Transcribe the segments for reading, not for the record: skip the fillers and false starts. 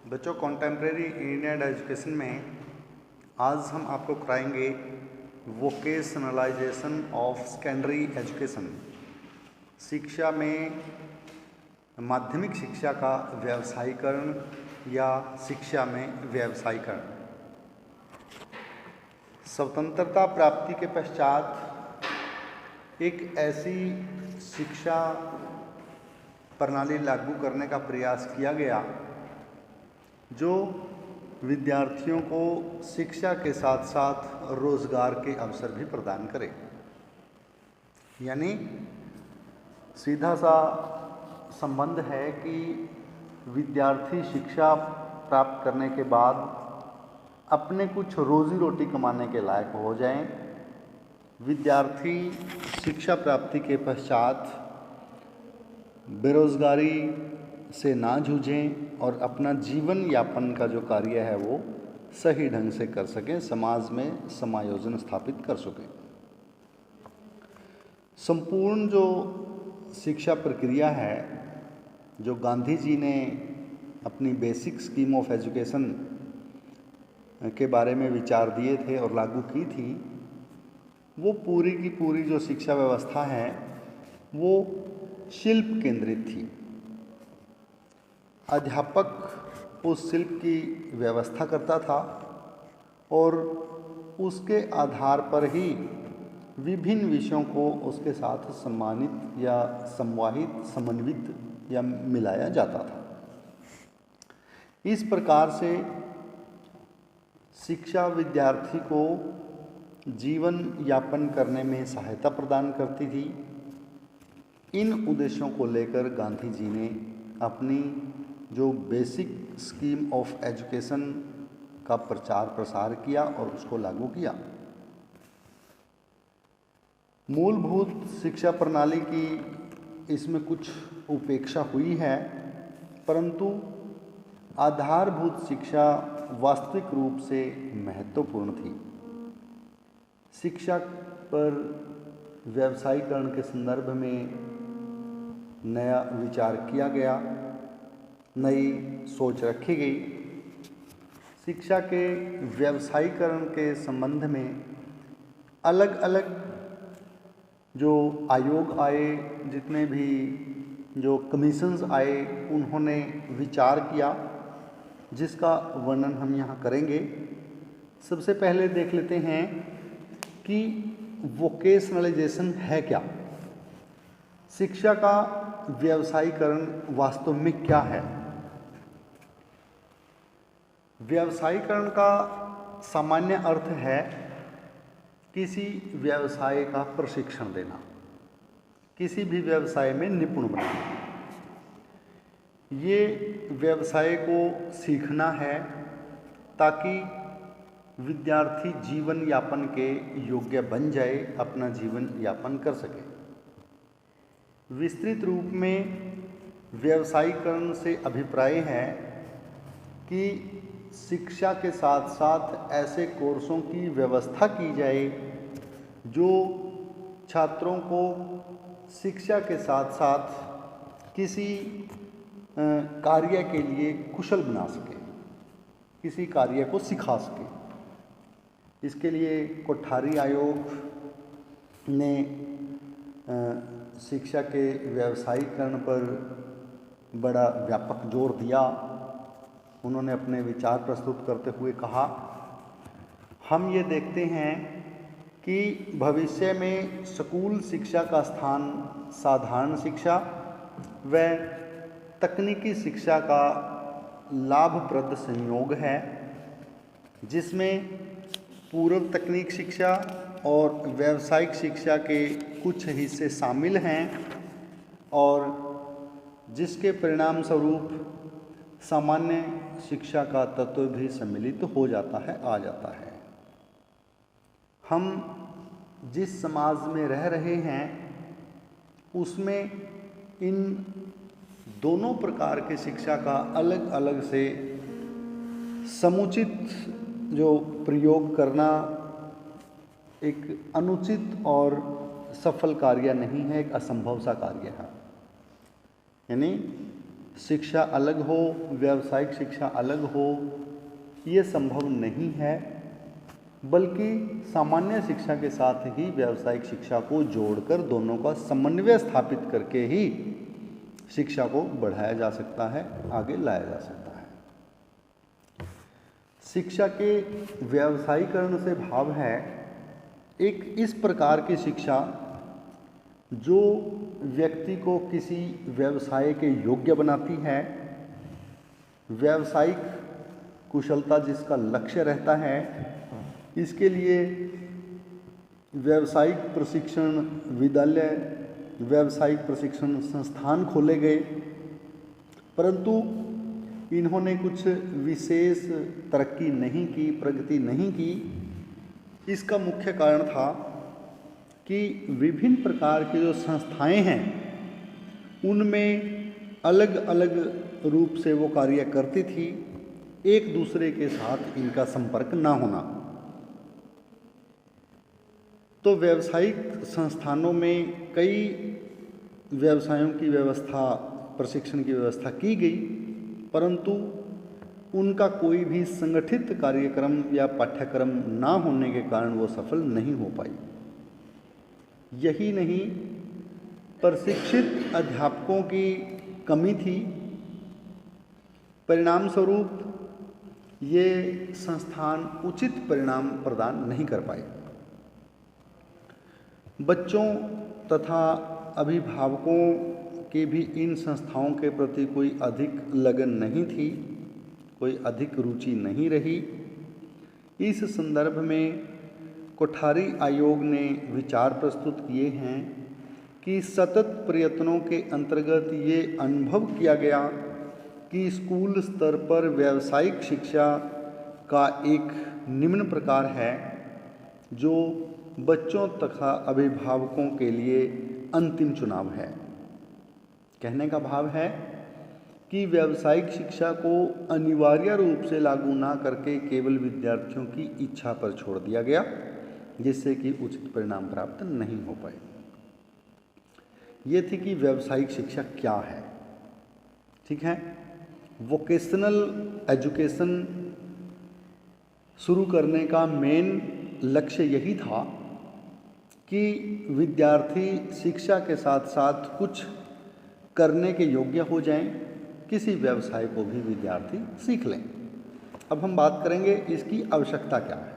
बच्चों, contemporary Indian education में आज हम आपको कराएंगे वोकेशनलाइजेशन ऑफ सेकेंडरी एजुकेशन। शिक्षा में माध्यमिक शिक्षा का व्यावसायीकरण या शिक्षा में व्यावसायीकरण। स्वतंत्रता प्राप्ति के पश्चात एक ऐसी शिक्षा प्रणाली लागू करने का प्रयास किया गया जो विद्यार्थियों को शिक्षा के साथ साथ रोजगार के अवसर भी प्रदान करे। यानी सीधा सा संबंध है कि विद्यार्थी शिक्षा प्राप्त करने के बाद अपने कुछ रोजी रोटी कमाने के लायक हो जाएं। विद्यार्थी शिक्षा प्राप्ति के पश्चात बेरोजगारी से ना जूझें और अपना जीवन यापन का जो कार्य है वो सही ढंग से कर सकें, समाज में समायोजन स्थापित कर सकें। संपूर्ण जो शिक्षा प्रक्रिया है, जो गांधी जी ने अपनी बेसिक स्कीम ऑफ एजुकेशन के बारे में विचार दिए थे और लागू की थी, वो पूरी की पूरी जो शिक्षा व्यवस्था है वो शिल्प केंद्रित थी। अध्यापक उस शिल्प की व्यवस्था करता था और उसके आधार पर ही विभिन्न विषयों को उसके साथ सम्मानित या संवाहित, समन्वित या मिलाया जाता था। इस प्रकार से शिक्षा विद्यार्थी को जीवन यापन करने में सहायता प्रदान करती थी। इन उद्देश्यों को लेकर गांधी जी ने अपनी जो बेसिक स्कीम ऑफ एजुकेशन का प्रचार प्रसार किया और उसको लागू किया। मूलभूत शिक्षा प्रणाली की इसमें कुछ उपेक्षा हुई है, परंतु आधारभूत शिक्षा वास्तविक रूप से महत्वपूर्ण थी। शिक्षा पर व्यावसायीकरण के संदर्भ में नया विचार किया गया, नई सोच रखी गई। शिक्षा के व्यावसायीकरण के संबंध में अलग अलग जो आयोग आए, जितने भी जो कमीशंस आए, उन्होंने विचार किया, जिसका वर्णन हम यहाँ करेंगे। सबसे पहले देख लेते हैं कि वोकेशनलाइजेशन है क्या। शिक्षा का व्यावसायीकरण वास्तव में क्या है। व्यावसायीकरण का सामान्य अर्थ है किसी व्यवसाय का प्रशिक्षण देना, किसी भी व्यवसाय में निपुण बनाना। ये व्यवसाय को सीखना है ताकि विद्यार्थी जीवन यापन के योग्य बन जाए, अपना जीवन यापन कर सके। विस्तृत रूप में व्यावसायीकरण से अभिप्राय है कि शिक्षा के साथ साथ ऐसे कोर्सों की व्यवस्था की जाए जो छात्रों को शिक्षा के साथ साथ किसी कार्य के लिए कुशल बना सके, किसी कार्य को सिखा सके। इसके लिए कोठारी आयोग ने शिक्षा के व्यावसायीकरण पर बड़ा व्यापक जोर दिया। उन्होंने अपने विचार प्रस्तुत करते हुए कहा, हम ये देखते हैं कि भविष्य में स्कूल शिक्षा का स्थान साधारण शिक्षा व तकनीकी शिक्षा का लाभप्रद संयोग है, जिसमें पूर्व तकनीक शिक्षा और व्यावसायिक शिक्षा के कुछ हिस्से शामिल हैं और जिसके परिणाम स्वरूप सामान्य शिक्षा का तत्व भी सम्मिलित हो जाता है, आ जाता है। हम जिस समाज में रह रहे हैं उसमें इन दोनों प्रकार की शिक्षा का अलग अलग से समुचित जो प्रयोग करना एक अनुचित और सफल कार्य नहीं है, एक असंभव सा कार्य है। यानी शिक्षा अलग हो, व्यावसायिक शिक्षा अलग हो, ये संभव नहीं है, बल्कि सामान्य शिक्षा के साथ ही व्यावसायिक शिक्षा को जोड़कर दोनों का समन्वय स्थापित करके ही शिक्षा को बढ़ाया जा सकता है, आगे लाया जा सकता है। शिक्षा के व्यावसायीकरण से भाव है एक इस प्रकार की शिक्षा जो व्यक्ति को किसी व्यवसाय के योग्य बनाती है, व्यावसायिक कुशलता जिसका लक्ष्य रहता है। इसके लिए व्यावसायिक प्रशिक्षण विद्यालय, व्यावसायिक प्रशिक्षण संस्थान खोले गए, परंतु इन्होंने कुछ विशेष तरक्की नहीं की, प्रगति नहीं की। इसका मुख्य कारण था कि विभिन्न प्रकार की जो संस्थाएं हैं उनमें अलग अलग रूप से वो कार्य करती थी, एक दूसरे के साथ इनका संपर्क ना होना। तो व्यावसायिक संस्थानों में कई व्यवसायों की व्यवस्था, प्रशिक्षण की व्यवस्था की गई, परंतु उनका कोई भी संगठित कार्यक्रम या पाठ्यक्रम ना होने के कारण वो सफल नहीं हो पाई। यही नहीं, प्रशिक्षित अध्यापकों की कमी थी। परिणाम स्वरूप ये संस्थान उचित परिणाम प्रदान नहीं कर पाए। बच्चों तथा अभिभावकों की भी इन संस्थाओं के प्रति कोई अधिक लगन नहीं थी, कोई अधिक रुचि नहीं रही। इस संदर्भ में कोठारी आयोग ने विचार प्रस्तुत किए हैं कि सतत प्रयत्नों के अंतर्गत ये अनुभव किया गया कि स्कूल स्तर पर व्यावसायिक शिक्षा का एक निम्न प्रकार है जो बच्चों तथा अभिभावकों के लिए अंतिम चुनाव है। कहने का भाव है कि व्यावसायिक शिक्षा को अनिवार्य रूप से लागू ना करके केवल विद्यार्थियों की इच्छा पर छोड़ दिया गया, जिससे कि उचित परिणाम प्राप्त नहीं हो पाए। ये थी कि व्यावसायिक शिक्षा क्या है। ठीक है, वोकेशनल एजुकेशन शुरू करने का मेन लक्ष्य यही था कि विद्यार्थी शिक्षा के साथ साथ कुछ करने के योग्य हो जाएं, किसी व्यवसाय को भी विद्यार्थी सीख लें। अब हम बात करेंगे इसकी आवश्यकता क्या है,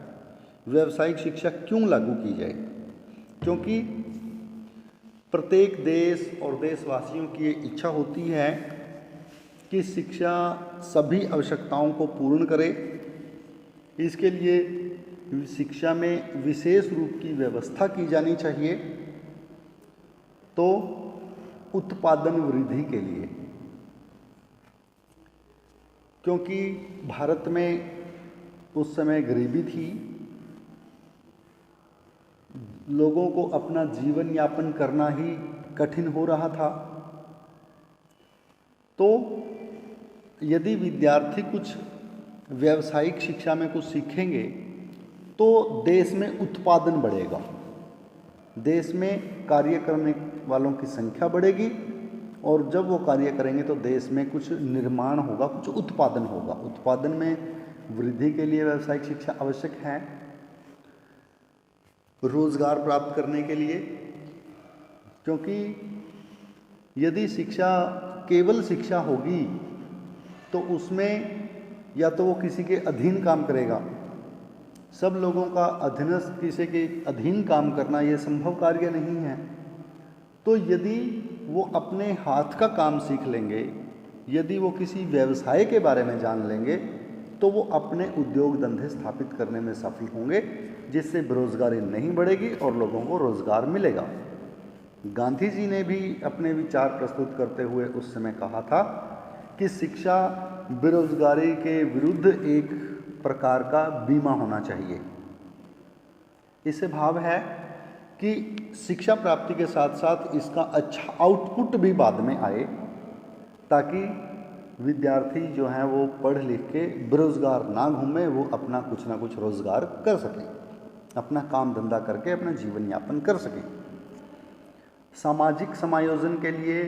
व्यावसायिक शिक्षा क्यों लागू की जाए। क्योंकि प्रत्येक देश और देशवासियों की ये इच्छा होती है कि शिक्षा सभी आवश्यकताओं को पूर्ण करे। इसके लिए शिक्षा में विशेष रूप की व्यवस्था की जानी चाहिए, तो उत्पादन वृद्धि के लिए। क्योंकि भारत में उस समय गरीबी थी, लोगों को अपना जीवन यापन करना ही कठिन हो रहा था। तो यदि विद्यार्थी कुछ व्यावसायिक शिक्षा में कुछ सीखेंगे तो देश में उत्पादन बढ़ेगा, देश में कार्य करने वालों की संख्या बढ़ेगी, और जब वो कार्य करेंगे तो देश में कुछ निर्माण होगा, कुछ उत्पादन होगा। उत्पादन में वृद्धि के लिए व्यावसायिक शिक्षा आवश्यक है, रोजगार प्राप्त करने के लिए। क्योंकि यदि शिक्षा केवल शिक्षा होगी तो उसमें या तो वो किसी के अधीन काम करेगा, सब लोगों का अधीनस्थ किसी के अधीन काम करना ये संभव कार्य नहीं है। तो यदि वो अपने हाथ का काम सीख लेंगे, यदि वो किसी व्यवसाय के बारे में जान लेंगे, तो वो अपने उद्योग धंधे स्थापित करने में सफल होंगे, जिससे बेरोजगारी नहीं बढ़ेगी और लोगों को रोजगार मिलेगा। गांधी जी ने भी अपने विचार प्रस्तुत करते हुए उस समय कहा था कि शिक्षा बेरोजगारी के विरुद्ध एक प्रकार का बीमा होना चाहिए। इससे भाव है कि शिक्षा प्राप्ति के साथ साथ इसका अच्छा आउटपुट भी बाद में आए, ताकि विद्यार्थी जो हैं वो पढ़ लिख के बेरोजगार ना घूमे, वो अपना कुछ ना कुछ रोजगार कर सकें, अपना काम धंधा करके अपना जीवन यापन कर सकें। सामाजिक समायोजन के लिए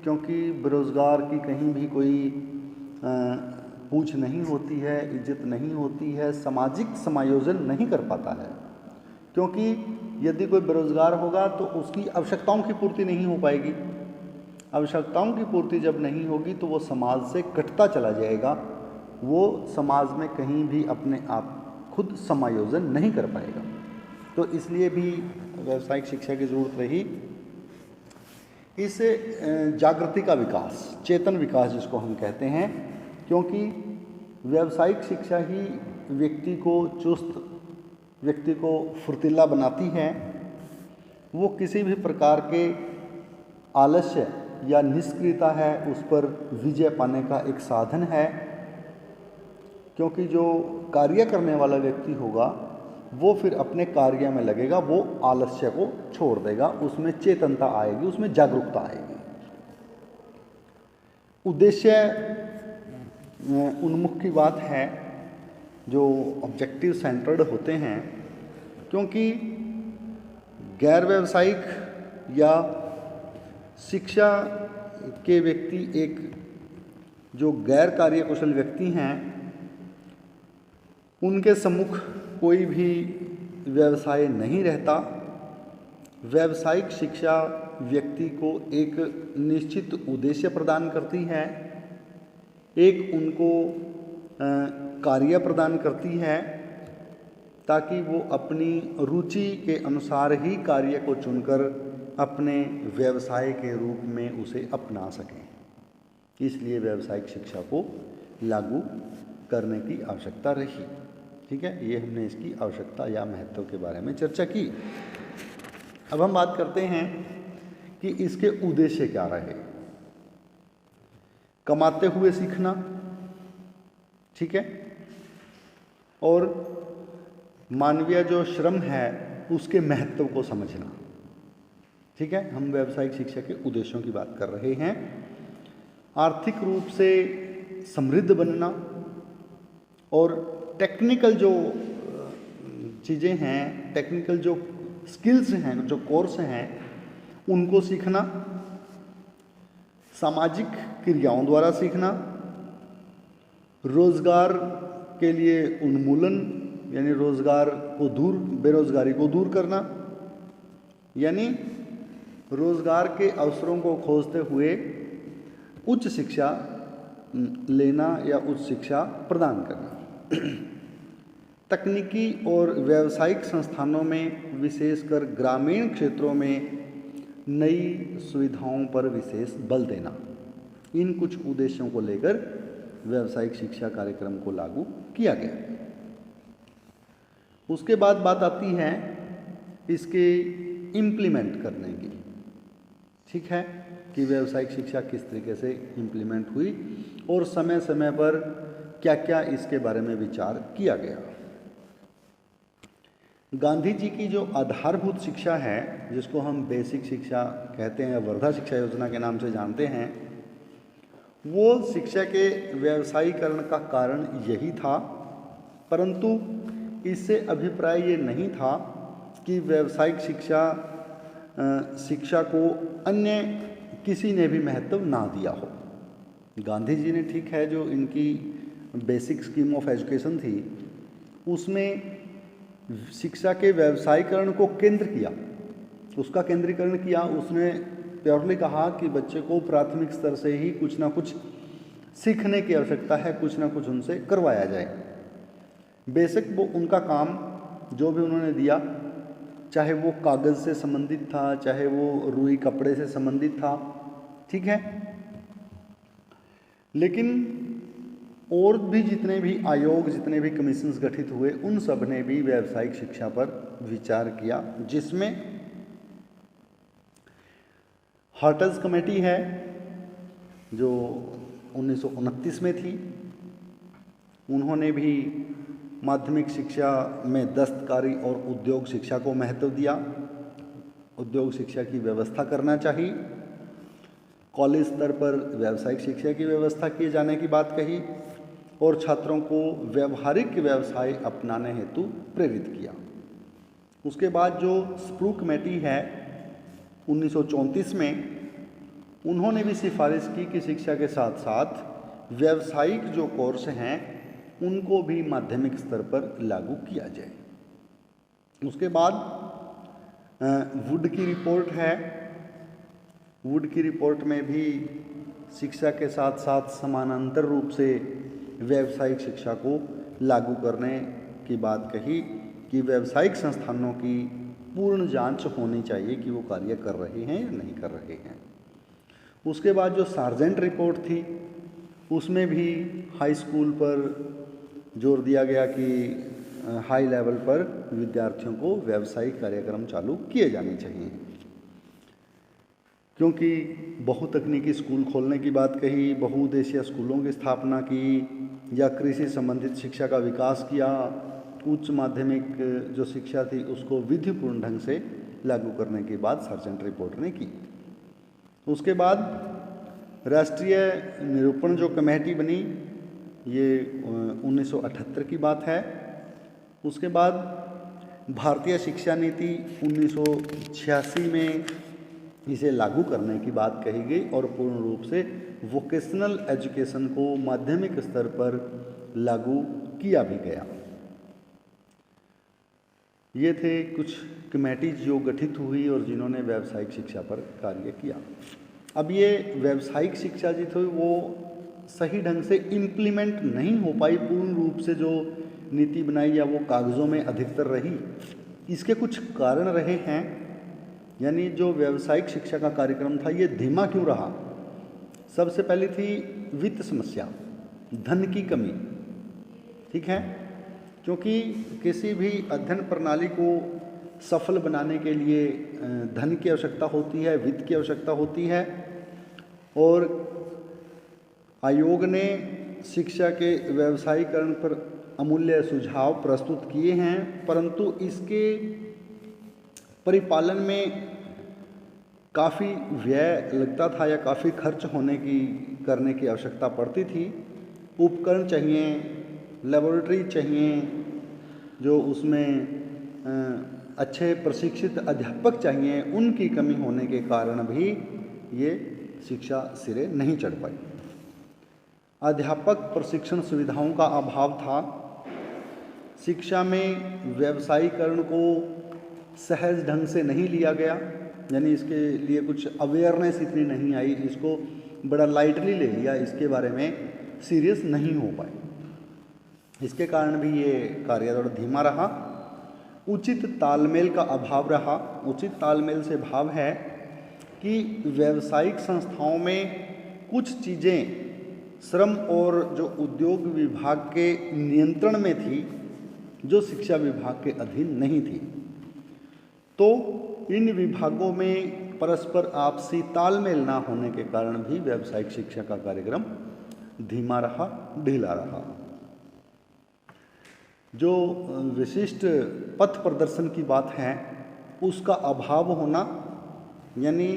क्योंकि बेरोज़गार की कहीं भी कोई पूछ नहीं होती है, इज्जत नहीं होती है, सामाजिक समायोजन नहीं कर पाता है। क्योंकि यदि कोई बेरोज़गार होगा तो उसकी आवश्यकताओं की पूर्ति नहीं हो पाएगी। आवश्यकताओं की पूर्ति जब नहीं होगी तो वो समाज से कटता चला जाएगा, वो समाज में कहीं भी अपने आप खुद समायोजन नहीं कर पाएगा। तो इसलिए भी व्यावसायिक शिक्षा की ज़रूरत रही। इस जागृति का विकास, चेतन विकास जिसको हम कहते हैं, क्योंकि व्यावसायिक शिक्षा ही व्यक्ति को चुस्त, व्यक्ति को फुर्तीला बनाती है। वो किसी भी प्रकार के आलस्य या निष्क्रियता है उस पर विजय पाने का एक साधन है। क्योंकि जो कार्य करने वाला व्यक्ति होगा वो फिर अपने कार्य में लगेगा, वो आलस्य को छोड़ देगा, उसमें चेतनता आएगी, उसमें जागरूकता आएगी। उद्देश्य उन्मुख की बात है जो ऑब्जेक्टिव सेंटर्ड होते हैं, क्योंकि गैर व्यावसायिक या शिक्षा के व्यक्ति, एक जो गैर कार्यकुशल व्यक्ति हैं, उनके सम्मुख कोई भी व्यवसाय नहीं रहता। व्यावसायिक शिक्षा व्यक्ति को एक निश्चित उद्देश्य प्रदान करती है, एक उनको कार्य प्रदान करती है, ताकि वो अपनी रुचि के अनुसार ही कार्य को चुनकर अपने व्यवसाय के रूप में उसे अपना सकें। इसलिए व्यावसायिक शिक्षा को लागू करने की आवश्यकता रही। ठीक है, ये हमने इसकी आवश्यकता या महत्व के बारे में चर्चा की। अब हम बात करते हैं कि इसके उद्देश्य क्या रहे। कमाते हुए सीखना, ठीक है, और मानवीय जो श्रम है उसके महत्व को समझना। ठीक है, हम व्यावसायिक शिक्षा के उद्देश्यों की बात कर रहे हैं। आर्थिक रूप से समृद्ध बनना और टेक्निकल जो चीज़ें हैं, टेक्निकल जो स्किल्स हैं, जो कोर्स हैं, उनको सीखना, सामाजिक क्रियाओं द्वारा सीखना, रोज़गार के लिए उन्मूलन यानी रोज़गार को दूर, बेरोज़गारी को दूर करना, यानी रोज़गार के अवसरों को खोजते हुए उच्च शिक्षा लेना या उच्च शिक्षा प्रदान करना। तकनीकी और व्यावसायिक संस्थानों में, विशेषकर ग्रामीण क्षेत्रों में, नई सुविधाओं पर विशेष बल देना। इन कुछ उद्देश्यों को लेकर व्यावसायिक शिक्षा कार्यक्रम को लागू किया गया। उसके बाद बात आती है इसके इम्प्लीमेंट करने की। ठीक है, कि व्यावसायिक शिक्षा किस तरीके से इम्प्लीमेंट हुई और समय समय पर क्या क्या इसके बारे में विचार किया गया। गांधी जी की जो आधारभूत शिक्षा है, जिसको हम बेसिक शिक्षा कहते हैं, वर्धा शिक्षा योजना के नाम से जानते हैं, वो शिक्षा के व्यावसायीकरण का कारण यही था। परंतु इससे अभिप्राय ये नहीं था कि व्यावसायिक शिक्षा को अन्य किसी ने भी महत्व ना दिया हो। गांधी जी ने, ठीक है, जो इनकी बेसिक स्कीम ऑफ एजुकेशन थी, उसमें शिक्षा के व्यावसायीकरण को केंद्र किया, उसका केंद्रीकरण किया। उसने प्योरली कहा कि बच्चे को प्राथमिक स्तर से ही कुछ ना कुछ सीखने की आवश्यकता है, कुछ ना कुछ उनसे करवाया जाए। बेशक वो उनका काम जो भी उन्होंने दिया, चाहे वो कागज़ से संबंधित था, चाहे वो रुई कपड़े से संबंधित था, ठीक है, लेकिन और भी जितने भी आयोग, जितने भी कमीशंस गठित हुए, उन सब ने भी व्यावसायिक शिक्षा पर विचार किया, जिसमें हार्टज कमेटी है जो 1929 में थी। उन्होंने भी माध्यमिक शिक्षा में दस्तकारी और उद्योग शिक्षा को महत्व दिया। उद्योग शिक्षा की व्यवस्था करना चाहिए। कॉलेज स्तर पर व्यावसायिक शिक्षा की व्यवस्था किए जाने की बात कही और छात्रों को व्यवहारिक व्यवसाय अपनाने हेतु प्रेरित किया। उसके बाद जो स्प्रू कमेटी है 1934 में, उन्होंने भी सिफारिश की कि शिक्षा के साथ साथ व्यावसायिक जो कोर्स हैं उनको भी माध्यमिक स्तर पर लागू किया जाए। उसके बाद वुड की रिपोर्ट है। वुड की रिपोर्ट में भी शिक्षा के साथ साथ समानांतर रूप से व्यावसायिक शिक्षा को लागू करने की बात कही कि व्यावसायिक संस्थानों की पूर्ण जांच होनी चाहिए कि वो कार्य कर रहे हैं या नहीं कर रहे हैं। उसके बाद जो सार्जेंट रिपोर्ट थी उसमें भी हाई स्कूल पर जोर दिया गया कि हाई लेवल पर विद्यार्थियों को व्यावसायिक कार्यक्रम चालू किए जाने चाहिए, क्योंकि बहुतकनीकी स्कूल खोलने की बात कही, बहुउद्देशीय स्कूलों की स्थापना की या कृषि संबंधित शिक्षा का विकास किया, उच्च माध्यमिक जो शिक्षा थी उसको विधिपूर्ण ढंग से लागू करने की बात सार्जेंट रिपोर्ट ने की। उसके बाद राष्ट्रीय निरूपण जो कमेटी बनी ये 1978 की बात है। उसके बाद भारतीय शिक्षा नीति 1986 में इसे लागू करने की बात कही गई और पूर्ण रूप से वोकेशनल एजुकेशन को माध्यमिक स्तर पर लागू किया भी गया। ये थे कुछ कमेटीज जो गठित हुई और जिन्होंने व्यावसायिक शिक्षा पर कार्य किया। अब ये व्यावसायिक शिक्षा जी थी वो सही ढंग से इम्प्लीमेंट नहीं हो पाई, पूर्ण रूप से जो नीति बनाई या वो कागज़ों में अधिकतर रही। इसके कुछ कारण रहे हैं, यानी जो व्यावसायिक शिक्षा का कार्यक्रम था ये धीमा क्यों रहा। सबसे पहली थी वित्त समस्या, धन की कमी। ठीक है, क्योंकि किसी भी अध्ययन प्रणाली को सफल बनाने के लिए धन की आवश्यकता होती है, वित्त की आवश्यकता होती है। और आयोग ने शिक्षा के व्यावसायीकरण पर अमूल्य सुझाव प्रस्तुत किए हैं, परंतु इसके परिपालन में काफ़ी व्यय लगता था या काफ़ी खर्च करने की आवश्यकता पड़ती थी। उपकरण चाहिए, लेबोरेटरी चाहिए, जो उसमें अच्छे प्रशिक्षित अध्यापक चाहिए, उनकी कमी होने के कारण भी ये शिक्षा सिरे नहीं चढ़ पाई। अध्यापक प्रशिक्षण सुविधाओं का अभाव था। शिक्षा में व्यावसायीकरण को सहज ढंग से नहीं लिया गया, यानी इसके लिए कुछ अवेयरनेस इतनी नहीं आई, इसको बड़ा लाइटली ले लिया, इसके बारे में सीरियस नहीं हो पाए। इसके कारण भी ये कार्य थोड़ा धीमा रहा। उचित तालमेल का अभाव रहा। उचित तालमेल से भाव है कि व्यावसायिक संस्थाओं में कुछ चीज़ें श्रम और जो उद्योग विभाग के नियंत्रण में थी, जो शिक्षा विभाग के अधीन नहीं थी। तो इन विभागों में परस्पर आपसी तालमेल ना होने के कारण भी व्यावसायिक शिक्षा का कार्यक्रम धीमा रहा, ढीला रहा। जो विशिष्ट पथ प्रदर्शन की बात है उसका अभाव होना, यानी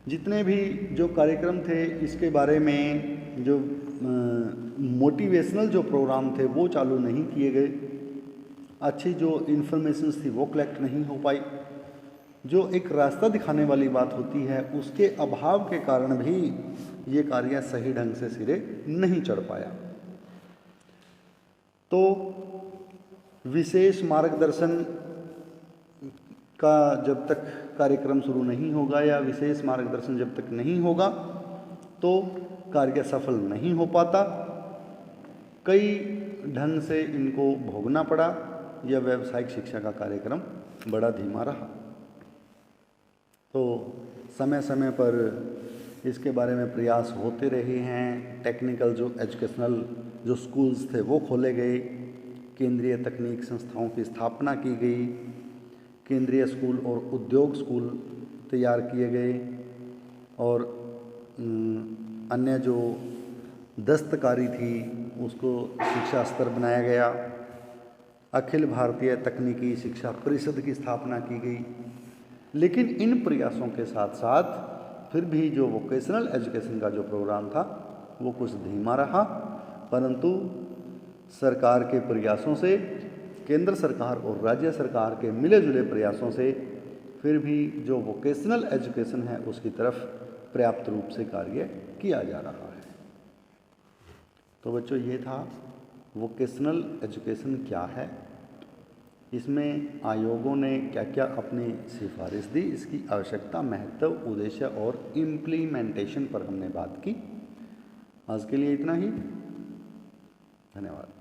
जितने भी जो कार्यक्रम थे इसके बारे में जो मोटिवेशनल जो प्रोग्राम थे वो चालू नहीं किए गए। अच्छी जो इन्फॉर्मेशंस थी वो कलेक्ट नहीं हो पाई। जो एक रास्ता दिखाने वाली बात होती है उसके अभाव के कारण भी ये कार्य सही ढंग से सिरे नहीं चढ़ पाया। तो विशेष मार्गदर्शन का जब तक कार्यक्रम शुरू नहीं होगा या विशेष मार्गदर्शन जब तक नहीं होगा तो कार्य सफल नहीं हो पाता। कई ढंग से इनको भोगना पड़ा या व्यावसायिक शिक्षा का कार्यक्रम बड़ा धीमा रहा। तो समय समय पर इसके बारे में प्रयास होते रहे हैं। टेक्निकल जो एजुकेशनल जो स्कूल्स थे वो खोले गए, केंद्रीय तकनीक संस्थाओं की स्थापना की गई, केंद्रीय स्कूल और उद्योग स्कूल तैयार किए गए और अन्य जो दस्तकारी थी उसको शिक्षा स्तर बनाया गया। अखिल भारतीय तकनीकी शिक्षा परिषद की स्थापना की गई। लेकिन इन प्रयासों के साथ साथ फिर भी जो वोकेशनल एजुकेशन का जो प्रोग्राम था वो कुछ धीमा रहा, परंतु सरकार के प्रयासों से, केंद्र सरकार और राज्य सरकार के मिले जुले प्रयासों से फिर भी जो वोकेशनल एजुकेशन है उसकी तरफ पर्याप्त रूप से कार्य किया जा रहा है। तो बच्चों ये था वोकेशनल एजुकेशन क्या है, इसमें आयोगों ने क्या क्या अपनी सिफारिश दी, इसकी आवश्यकता, महत्व, उद्देश्य और इम्प्लीमेंटेशन पर हमने बात की। आज के लिए इतना ही। धन्यवाद।